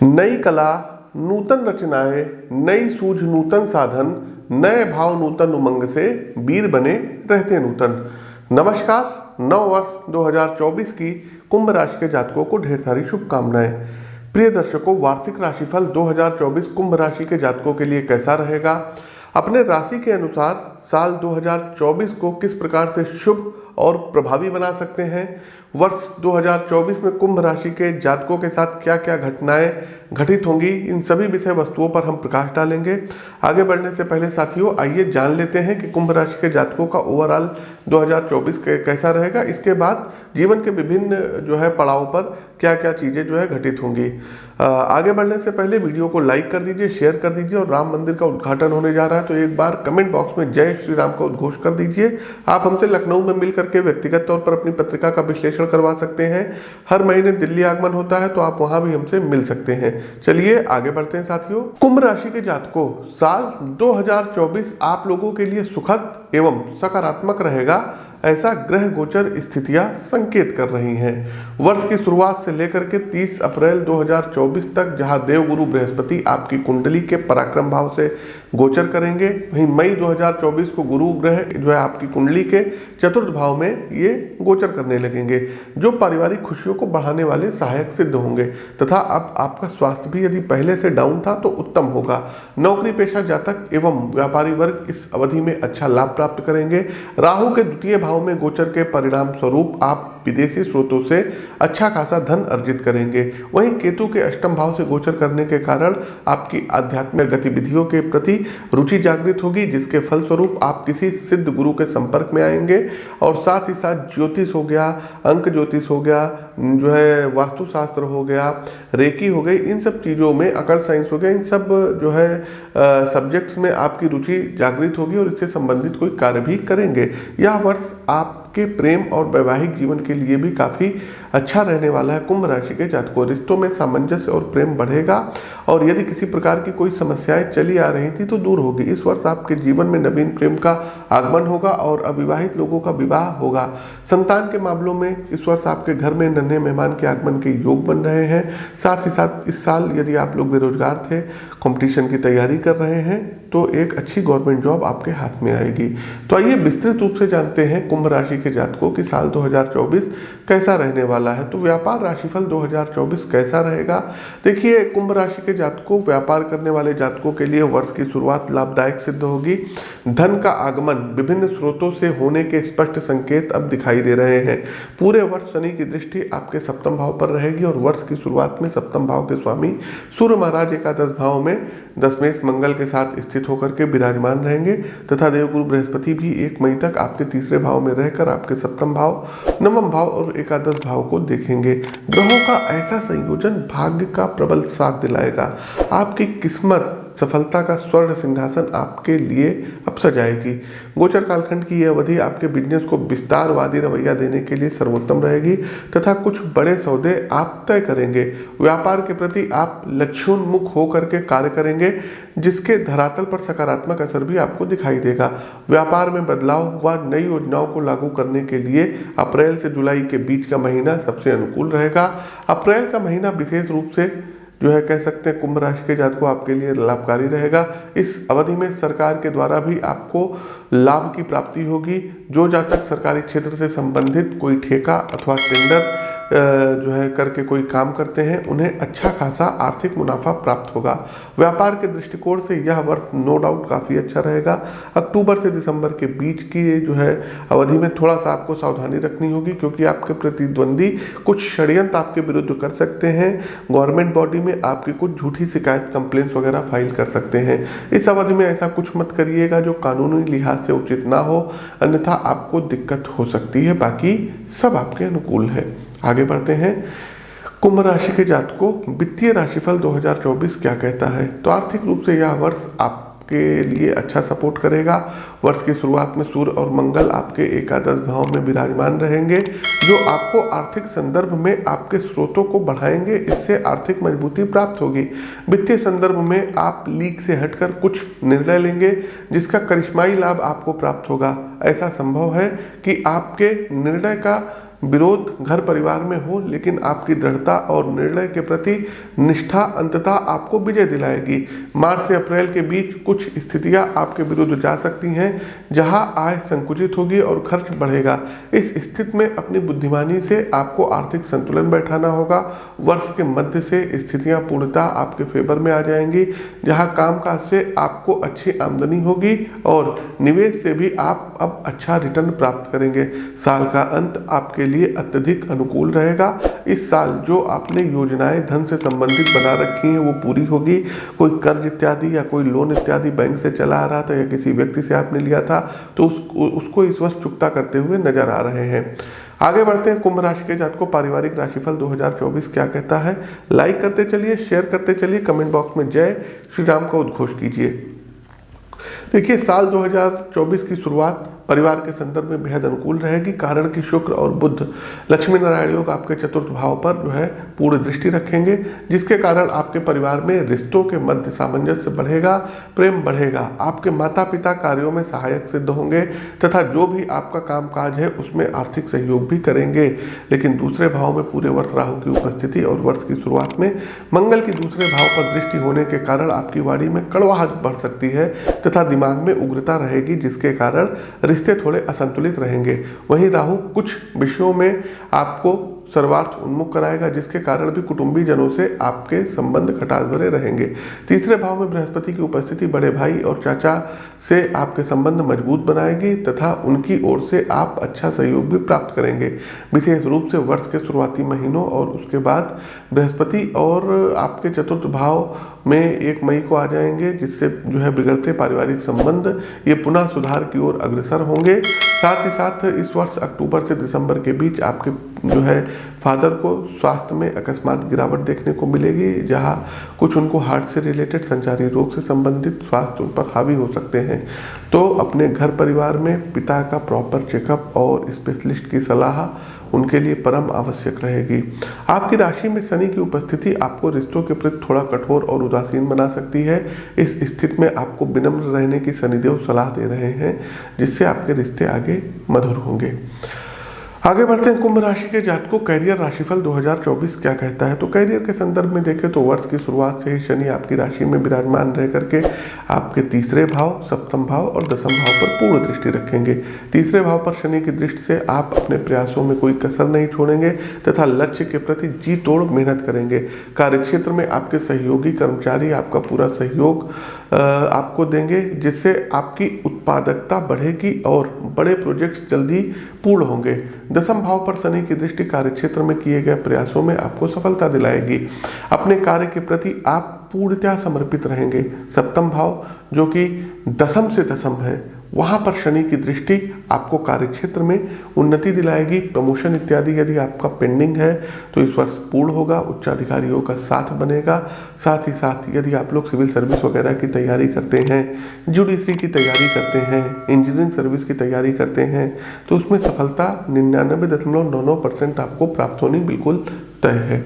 नई कला, नूतन रचनाएं, नई सूझ नूतन साधन, नए भाव नूतन उमंग से वीर बने रहते नूतन। नमस्कार, नव वर्ष 2024 की कुंभ राशि के जातकों को ढेर सारी शुभकामनाएं। प्रिय दर्शकों, वार्षिक राशिफल 2024 कुंभ राशि के जातकों के लिए कैसा रहेगा? अपने राशि के अनुसार साल 2024 को किस प्रकार से शुभ और प्रभावी बना सकते हैं? वर्ष 2024 में कुंभ राशि के जातकों के साथ क्या क्या घटनाएं घटित होंगी, इन सभी विषय वस्तुओं पर हम प्रकाश डालेंगे। आगे बढ़ने से पहले साथियों, आइए जान लेते हैं कि कुंभ राशि के जातकों का ओवरऑल 2024 कैसा रहेगा। इसके बाद जीवन के विभिन्न पड़ाव पर क्या क्या चीज़ें घटित होंगी। आगे बढ़ने से पहले वीडियो को लाइक कर दीजिए, शेयर कर दीजिए, और राम मंदिर का उद्घाटन होने जा रहा है तो एक बार कमेंट बॉक्स में जय श्री राम का उद्घोष कर दीजिए। आप हमसे लखनऊ में मिल करके व्यक्तिगत तौर पर अपनी पत्रिका का विश्लेषण करवा सकते हैं। हर महीने दिल्ली आगमन होता है तो आप वहां भी हमसे मिल सकते हैं। चलिए आगे बढ़ते हैं साथियों। कुंभ राशि के जातकों, साल 2024 आप लोगों के लिए सुखद एवं सकारात्मक रहेगा, ऐसा ग्रह गोचर स्थितियां संकेत कर रही हैं। वर्ष की शुरुआत से लेकर के 30 अप्रैल 2024 तक जहां देवगुरु बृहस्पति आपकी कुंडली के पराक्रम भाव से गोचर करेंगे, वहीं मई 2024 को गुरु ग्रह आपकी कुंडली के चतुर्थ भाव में ये गोचर करने लगेंगे, जो पारिवारिक खुशियों को बढ़ाने वाले सहायक सिद्ध होंगे। तथा अब आपका स्वास्थ्य भी यदि पहले से डाउन था तो उत्तम होगा। नौकरी पेशा जातक एवं व्यापारी वर्ग इस अवधि में अच्छा लाभ प्राप्त करेंगे। राहु के द्वितीय भाव में गोचर के परिणाम स्वरूप आप विदेशी स्रोतों से अच्छा खासा धन अर्जित करेंगे। वहीं केतु के अष्टम भाव से गोचर करने के कारण आपकी आध्यात्मिक गतिविधियों के प्रति रुचि जागृत होगी, जिसके फलस्वरूप आप किसी सिद्ध गुरु के संपर्क में आएंगे। और साथ ही साथ ज्योतिष हो गया, अंक ज्योतिष हो गया, वास्तुशास्त्र हो गया, रेकी हो गई, इन सब चीज़ों में, अकल्ट साइंस हो गया, इन सब सब्जेक्ट्स में आपकी रुचि जागृत होगी और इससे संबंधित कोई कार्य भी करेंगे। यह वर्ष आपके प्रेम और वैवाहिक जीवन के लिए भी काफ़ी अच्छा रहने वाला है। कुंभ राशि के जातकों, रिश्तों में सामंजस्य और प्रेम बढ़ेगा, और यदि किसी प्रकार की कोई समस्याएं चली आ रही थी तो दूर होगी। इस वर्ष आपके जीवन में नवीन प्रेम का आगमन होगा और अविवाहित लोगों का विवाह होगा। संतान के मामलों में इस वर्ष आपके घर में नन्हे मेहमान के आगमन के योग बन रहे हैं। साथ ही साथ इस साल यदि आप लोग बेरोजगार थे, कंपटीशन की तैयारी कर रहे हैं, तो एक अच्छी गवर्नमेंट जॉब आपके हाथ में आएगी। तो आइए विस्तृत रूप से जानते हैं कुंभ राशि के जातकों की साल 2024 कैसा रहने वाला है। तो व्यापार राशिफल 2024 कैसा रहेगा? देखिए, कुंभ राशि के जातकों, व्यापार करने वाले जातकों के लिए वर्ष की शुरुआत लाभदायक सिद्ध होगी। धन का आगमन विभिन्न स्रोतों से होने के स्पष्ट संकेत अब दिखाई दे रहे हैं। पूरे वर्ष शनि की दृष्टि आपके सप्तम भाव पर रहेगी और वर्ष की शुरुआत में सप्तम भाव के स्वामी सूर्य महाराज एकादश भाव में दशमेश मंगल के साथ स्थित होकर के विराजमान रहेंगे, तथा देवगुरु बृहस्पति भी 1 मई तक आपके तीसरे भाव में रहकर आपके सप्तम भाव, नवम भाव और एकादश भाव को देखेंगे। ग्रहों का ऐसा संयोजन भाग्य का प्रबल साथ दिलाएगा। आपकी किस्मत, सफलता का स्वर्ण सिंहासन आपके लिए अब सजाएगी। गोचर कालखंड की यह अवधि आपके बिजनेस को विस्तारवादी रवैया देने के लिए सर्वोत्तम रहेगी, तथा कुछ बड़े सौदे आप तय करेंगे। व्यापार के प्रति आप लक्ष्योन्मुख होकर के कार्य करेंगे, जिसके धरातल पर सकारात्मक असर भी आपको दिखाई देगा। व्यापार में बदलाव व नई योजनाओं को लागू करने के लिए अप्रैल से जुलाई के बीच का महीना सबसे अनुकूल रहेगा। अप्रैल का महीना विशेष रूप से कह सकते हैं कुंभ राशि के जातकों आपके लिए लाभकारी रहेगा। इस अवधि में सरकार के द्वारा भी आपको लाभ की प्राप्ति होगी। जो जातक सरकारी क्षेत्र से संबंधित कोई ठेका अथवा टेंडर करके कोई काम करते हैं, उन्हें अच्छा खासा आर्थिक मुनाफा प्राप्त होगा। व्यापार के दृष्टिकोण से यह वर्ष नो डाउट काफ़ी अच्छा रहेगा। अक्टूबर से दिसंबर के बीच की अवधि में थोड़ा सा आपको सावधानी रखनी होगी, क्योंकि आपके प्रतिद्वंदी कुछ षड्यंत्र आपके विरुद्ध कर सकते हैं। गवर्नमेंट बॉडी में आपकी कुछ झूठी शिकायत, कंप्लेंट्स वगैरह फाइल कर सकते हैं। इस अवधि में ऐसा कुछ मत करिएगा जो कानूनी लिहाज से उचित ना हो, अन्यथा आपको दिक्कत हो सकती है। बाकी सब आपके अनुकूल है। आगे बढ़ते हैं। कुंभ राशि के जातकों, वित्तीय राशिफल 2024 क्या कहता है? तो आर्थिक रूप से यह वर्ष आपके लिए अच्छा सपोर्ट करेगा। वर्ष की शुरुआत में सूर्य और मंगल आपके एकादश भाव में विराजमान रहेंगे, जो आपको आर्थिक संदर्भ में आपके स्रोतों को बढ़ाएंगे। इससे आर्थिक मजबूती प्राप्त होगी। वित्तीय संदर्भ में आप लीक से हटकर कुछ निर्णय लेंगे, जिसका करिश्माई लाभ आपको प्राप्त होगा। ऐसा संभव है कि आपके निर्णय का विरोध घर परिवार में हो, लेकिन आपकी दृढ़ता और निर्णय के प्रति निष्ठा अंततः आपको विजय दिलाएगी। मार्च से अप्रैल के बीच कुछ स्थितियां आपके विरुद्ध जा सकती हैं, जहां आय संकुचित होगी और खर्च बढ़ेगा। इस स्थिति में अपनी बुद्धिमानी से आपको आर्थिक संतुलन बैठाना होगा। वर्ष के मध्य से स्थितियां पूर्णतः आपके फेवर में आ जाएंगी, जहां कामकाज से आपको अच्छी आमदनी होगी और निवेश से भी आप अब अच्छा रिटर्न प्राप्त करेंगे। साल का अंत आपके लिए अत्यधिक अनुकूल रहेगा। इस साल जो आपने योजनाएं धन से संबंधित बना रखी हैं वो पूरी होगी। कोई कर्ज इत्यादि या कोई लोन इत्यादि बैंक से चला आ रहा था या किसी व्यक्ति से आपने लिया था तो उसको इस वर्ष चुकता करते हुए नजर आ रहे हैं। आगे बढ़ते हैं कुंभ राशि के जातकों, पारिवारिक राशिफल 2024 क्या कहता है। लाइक करते चलिए, शेयर करते चलिए, कमेंट बॉक्स में जय श्री राम का उद्घोष कीजिए। देखिए, साल 2024 की शुरुआत परिवार के संदर्भ में बेहद अनुकूल रहेगी, कारण कि शुक्र और बुध लक्ष्मी नारायण योग आपके चतुर्थ भाव पर जो है पूर्ण दृष्टि रखेंगे, जिसके कारण आपके परिवार में रिश्तों के मध्य सामंजस्य बढ़ेगा, प्रेम बढ़ेगा। आपके माता पिता कार्यों में सहायक सिद्ध होंगे तथा जो भी आपका कामकाज है उसमें आर्थिक सहयोग भी करेंगे। लेकिन दूसरे भाव में पूरे वर्ष राहु की उपस्थिति और वर्ष की शुरुआत में मंगल की दूसरे भाव पर दृष्टि होने के कारण आपकी वाणी में कड़वाहट बढ़ सकती है तथा दिमाग में उग्रता रहेगी, जिसके कारण रिश्ते थोड़े असंतुलित रहेंगे। वहीं राहु कुछ विषयों में आपको सर्वार्थ उन्मुख कराएगा, जिसके कारण भी कुटुंबी जनों से आपके संबंध खटास भरे रहेंगे। तीसरे भाव में बृहस्पति की उपस्थिति बड़े भाई और चाचा से आपके संबंध मजबूत बनाएगी तथा उनकी ओर से आप अच्छा सहयोग भी प्राप्त करेंगे। विशेष रूप से वर्ष के शुरुआती महीनों और उसके बाद बृहस्पति और आपके चतुर्थ भाव में 1 मई को आ जाएंगे, जिससे जो है बिगड़ते पारिवारिक संबंध ये पुनः सुधार की ओर अग्रसर होंगे। साथ ही साथ इस वर्ष अक्टूबर से दिसंबर के बीच आपके जो है फादर को स्वास्थ्य में अकस्मात गिरावट देखने को मिलेगी, जहां कुछ उनको हार्ट से रिलेटेड संचारी रोग से संबंधित स्वास्थ्य उन पर हावी हो सकते हैं। तो अपने घर परिवार में पिता का प्रॉपर चेकअप और स्पेशलिस्ट की सलाह उनके लिए परम आवश्यक रहेगी। आपकी राशि में शनि की उपस्थिति आपको रिश्तों के प्रति थोड़ा कठोर और उदासीन बना सकती है। इस स्थिति में आपको विनम्र रहने की शनिदेव सलाह दे रहे हैं, जिससे आपके रिश्ते आगे मधुर होंगे। आगे बढ़ते हैं कुंभ राशि के जातकों, कैरियर राशिफल 2024 क्या कहता है। तो कैरियर के संदर्भ में देखें तो वर्ष की शुरुआत से ही शनि आपकी राशि में विराजमान रह करके आपके तीसरे भाव, सप्तम भाव और दसम भाव पर पूर्ण दृष्टि रखेंगे। तीसरे भाव पर शनि की दृष्टि से आप अपने प्रयासों में कोई कसर नहीं छोड़ेंगे तथा लक्ष्य के प्रति जी तोड़ मेहनत करेंगे। कार्यक्षेत्र में आपके सहयोगी कर्मचारी आपका पूरा सहयोग आपको देंगे, जिससे आपकी उत्पादकता बढ़ेगी और बड़े प्रोजेक्ट्स जल्दी पूर्ण होंगे। दसम भाव पर शनि की दृष्टि कार्यक्षेत्र में किए गए प्रयासों में आपको सफलता दिलाएगी। अपने कार्य के प्रति आप पूर्णतः समर्पित रहेंगे। सप्तम भाव जो कि दसम से दसम है, वहां पर शनि की दृष्टि आपको कार्यक्षेत्र में उन्नति दिलाएगी। प्रमोशन इत्यादि यदि आपका पेंडिंग है तो इस वर्ष पूर्ण होगा, उच्चाधिकारियों का साथ बनेगा। साथ ही साथ यदि आप लोग सिविल सर्विस वगैरह की तैयारी करते हैं, जुडिशरी की तैयारी करते हैं, इंजीनियरिंग सर्विस की तैयारी करते हैं, तो उसमें सफलता 99.99% आपको प्राप्त होनी बिल्कुल तय है।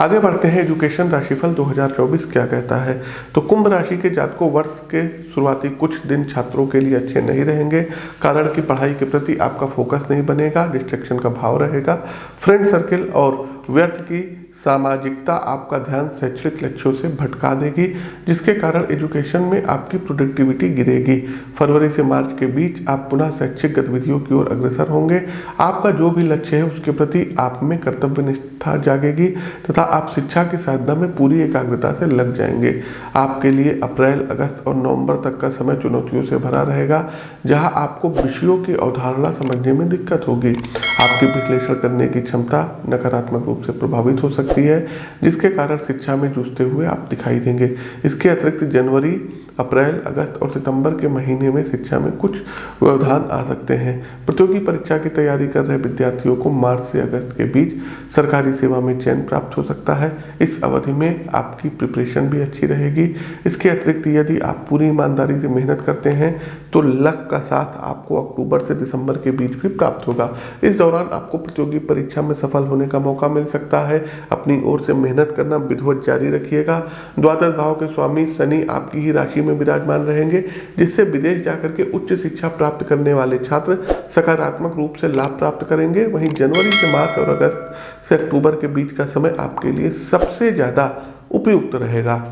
आगे बढ़ते हैं एजुकेशन राशिफल 2024 क्या कहता है। तो कुंभ राशि के जातकों, वर्ष के शुरुआती कुछ दिन छात्रों के लिए अच्छे नहीं रहेंगे, कारण कि पढ़ाई के प्रति आपका फोकस नहीं बनेगा, डिस्ट्रैक्शन का भाव रहेगा। फ्रेंड सर्किल और व्यर्थ की सामाजिकता आपका ध्यान शैक्षणिक लक्ष्यों से भटका देगी, जिसके कारण एजुकेशन में आपकी प्रोडक्टिविटी गिरेगी। फरवरी से मार्च के बीच आप पुनः शैक्षिक गतिविधियों की ओर अग्रसर होंगे। आपका जो भी लक्ष्य है उसके प्रति आप में कर्तव्य निष्ठा जागेगी तथा आप शिक्षा की साधना में पूरी एकाग्रता से लग जाएंगे। आपके लिए अप्रैल, अगस्त और नवंबर तक का समय चुनौतियों से भरा रहेगा, जहां आपको विषयों की अवधारणा समझने में दिक्कत होगी। आपकी विश्लेषण करने की क्षमता नकारात्मक रूप से प्रभावित हो सकती है, जिसके कारण शिक्षा में जूझते हुए आप दिखाई देंगे। इसके अतिरिक्त जनवरी, अप्रैल, अगस्त और सितंबर के महीने में शिक्षा में कुछ व्यवधान आ सकते हैं। प्रतियोगी परीक्षा की तैयारी कर रहे विद्यार्थियों को मार्च से अगस्त के बीच सरकारी सेवा में चयन प्राप्त हो सकता है। इस अवधि में आपकी प्रिपरेशन भी अच्छी रहेगी। इसके अतिरिक्त यदि आप पूरी ईमानदारी से मेहनत करते हैं तो लक का साथ आपको अक्टूबर से दिसंबर के बीच भी प्राप्त होगा। इस दौरान आपको प्रतियोगी परीक्षा में सफल होने का मौका मिल सकता है। अपनी ओर से मेहनत करना विधिवत जारी रखिएगा। द्वादश भाव के स्वामी शनि आपकी ही राशि राशि में विराजमान रहेंगे, जिससे विदेश जाकर के उच्च शिक्षा प्राप्त करने वाले छात्र सकारात्मक रूप से लाभ प्राप्त करेंगे। वहीं जनवरी से मार्च और अगस्त से अक्टूबर के बीच का समय आपके लिए सबसे ज़्यादा उपयुक्त रहेगा।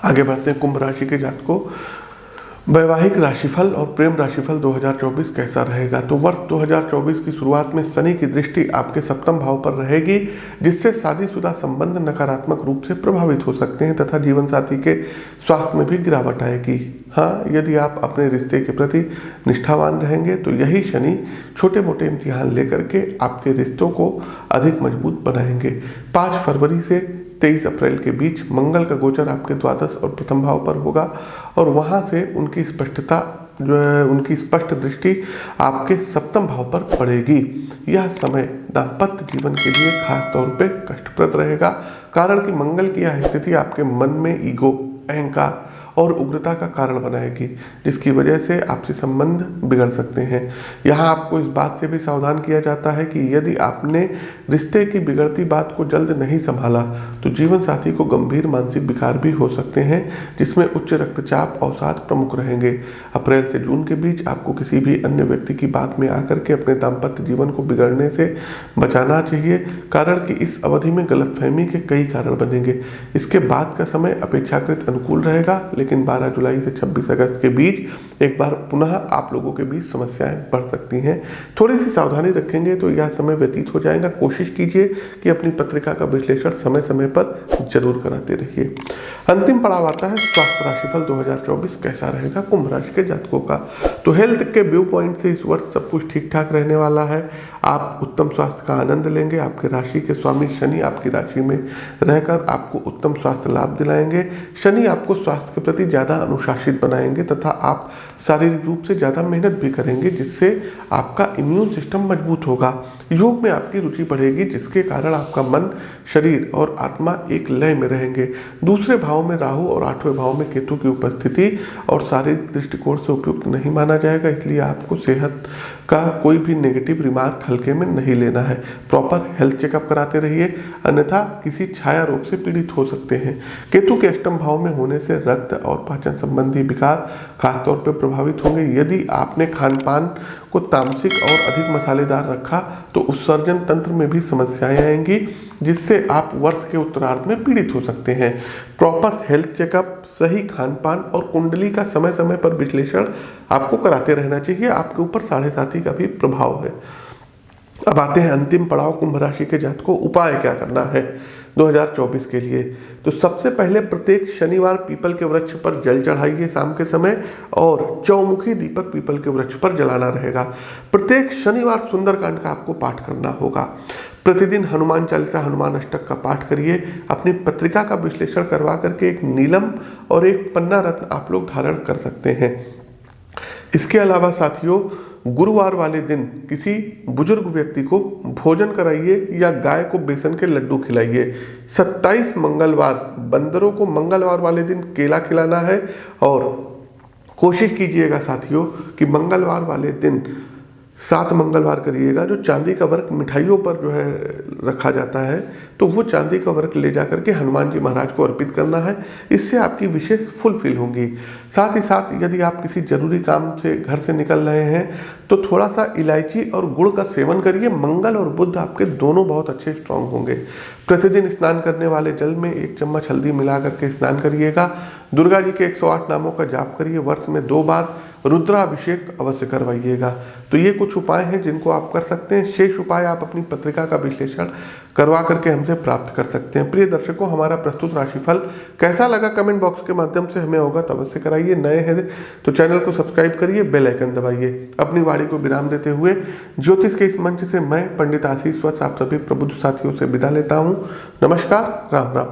आगे बढ़ते हैं कुंभ राशि के जातकों, वैवाहिक राशिफल और प्रेम राशिफल 2024 कैसा रहेगा। तो वर्ष 2024 की शुरुआत में शनि की दृष्टि आपके सप्तम भाव पर रहेगी, जिससे शादीशुदा संबंध नकारात्मक रूप से प्रभावित हो सकते हैं तथा जीवन साथी के स्वास्थ्य में भी गिरावट आएगी। हाँ, यदि आप अपने रिश्ते के प्रति निष्ठावान रहेंगे तो यही शनि छोटे मोटे इम्तिहान लेकर के आपके रिश्तों को अधिक मजबूत बनाएंगे। 5 फरवरी से 23 अप्रैल के बीच मंगल का गोचर आपके द्वादश और प्रथम भाव पर होगा और वहां से उनकी स्पष्टता जो है, उनकी स्पष्ट दृष्टि आपके सप्तम भाव पर पड़ेगी। यह समय दाम्पत्य जीवन के लिए खास तौर पे कष्टप्रद रहेगा, कारण कि मंगल की यह स्थिति आपके मन में ईगो, अहंकार और उग्रता का कारण बनाएगी, जिसकी वजह से आपसी संबंध बिगड़ सकते हैं। यहाँ आपको इस बात से भी सावधान किया जाता है कि यदि आपने रिश्ते की बिगड़ती बात को जल्द नहीं संभाला तो जीवन साथी को गंभीर मानसिक विकार भी हो सकते हैं, जिसमें उच्च रक्तचाप अवसाद प्रमुख रहेंगे। अप्रैल से जून के बीच आपको किसी भी अन्य व्यक्ति की बात में आकर के अपने दाम्पत्य जीवन को बिगड़ने से बचाना चाहिए, कारण कि इस अवधि में गलतफहमी के कई कारण बनेंगे। इसके बाद का समय अपेक्षाकृत अनुकूल रहेगा, लेकिन 12 जुलाई से 26 अगस्त के बीच एक बार पुनः आप लोगों के बीच समस्याएं बढ़ सकती हैं। थोड़ी सी सावधानी रखेंगे तो यह समय व्यतीत हो जाएगा। कोशिश कीजिए कि अपनी पत्रिका का विश्लेषण समय समय पर जरूर कराते रहिए। अंतिम पड़ाव आता है स्वास्थ्य राशिफल 2024 कैसा रहेगा कुंभ राशि के जातकों का। तो हेल्थ के व्यू पॉइंट से इस वर्ष सब कुछ ठीक ठाक रहने वाला है। आप उत्तम स्वास्थ्य का आनंद लेंगे। आपके राशि के स्वामी शनि आपकी राशि में रहकर आपको उत्तम स्वास्थ्य लाभ दिलाएंगे। शनि आपको स्वास्थ्य के प्रति ज़्यादा अनुशासित बनाएंगे तथा आप शारीरिक रूप से ज़्यादा मेहनत भी करेंगे, जिससे आपका इम्यून सिस्टम मजबूत होगा। योग में आपकी रुचि बढ़ेगी, जिसके कारण आपका मन, शरीर और आत्मा एक लय में रहेंगे। दूसरे भाव में राहु और 8वें भाव में केतु की उपस्थिति और शारीरिक दृष्टिकोण से उपयुक्त नहीं माना जाएगा, इसलिए आपको सेहत का कोई भी नेगेटिव रिमार्क हल्के में नहीं लेना है। प्रॉपर हेल्थ चेकअप कराते रहिए, अन्यथा किसी छाया रोग से पीड़ित हो सकते हैं। केतु के अष्टम भाव में होने से रक्त और पाचन संबंधी विकार खासतौर पर प्रभावित होंगे। यदि आपने खान पान को तामसिक और अधिक मसालेदार रखा तो उत्सर्जन तंत्र में भी समस्याएं आएंगी, जिससे आप वर्ष के उत्तरार्ध में पीड़ित हो सकते हैं। प्रॉपर हेल्थ चेकअप, सही खान पान और कुंडली का समय समय पर विश्लेषण आपको कराते रहना चाहिए। आपके ऊपर 7.5 का भी प्रभाव है। अब आते हैं अंतिम पड़ाव कुंभ राशि के जातकों, उपाय क्या करना है 2024 के लिए। तो सबसे पहले प्रत्येक शनिवार पीपल के वृक्ष पर जल चढ़ाइए शाम के समय, और चौमुखी दीपक पीपल के वृक्ष पर जलाना रहेगा। प्रत्येक शनिवार सुंदरकांड का आपको पाठ करना होगा। प्रतिदिन हनुमान चालीसा, हनुमान अष्टक का पाठ करिए। अपनी पत्रिका का विश्लेषण करवा करके एक नीलम और एक पन्ना रत्न आप लोग धारण कर सकते हैं। इसके अलावा साथियों, गुरुवार वाले दिन किसी बुजुर्ग व्यक्ति को भोजन कराइए या गाय को बेसन के लड्डू खिलाइए। 27 मंगलवार बंदरों को मंगलवार वाले दिन केला खिलाना है, और कोशिश कीजिएगा साथियों कि मंगलवार वाले दिन 7 मंगलवार करिएगा। जो चांदी का वर्क मिठाइयों पर जो है रखा जाता है, तो वो चांदी का वर्क ले जाकर के हनुमान जी महाराज को अर्पित करना है। इससे आपकी विशेष फुलफिल होंगी। साथ ही साथ यदि आप किसी जरूरी काम से घर से निकल रहे हैं तो थोड़ा सा इलायची और गुड़ का सेवन करिए। मंगल और बुध आपके दोनों बहुत अच्छे स्ट्रांग होंगे। प्रतिदिन स्नान करने वाले जल में 1 चम्मच हल्दी मिला करके स्नान करिएगा। दुर्गा जी के 108 नामों का जाप करिए। वर्ष में 2 बार रुद्राभिषेक अवश्य करवाइएगा। तो ये कुछ उपाय हैं जिनको आप कर सकते हैं। शेष उपाय आप अपनी पत्रिका का विश्लेषण करवा करके हमसे प्राप्त कर सकते हैं। प्रिय दर्शकों, हमारा प्रस्तुत राशिफल कैसा लगा कमेंट बॉक्स के माध्यम से हमें अवगत अवश्य कराइए। नए हैं तो चैनल को सब्सक्राइब करिए, बेल आइकन दबाइए। अपनी वाणी को विराम देते हुए ज्योतिष के इस मंच से मैं पंडित आशीष वत्स आप सभी प्रबुद्ध साथियों से विदा लेता हूँ। नमस्कार, राम राम।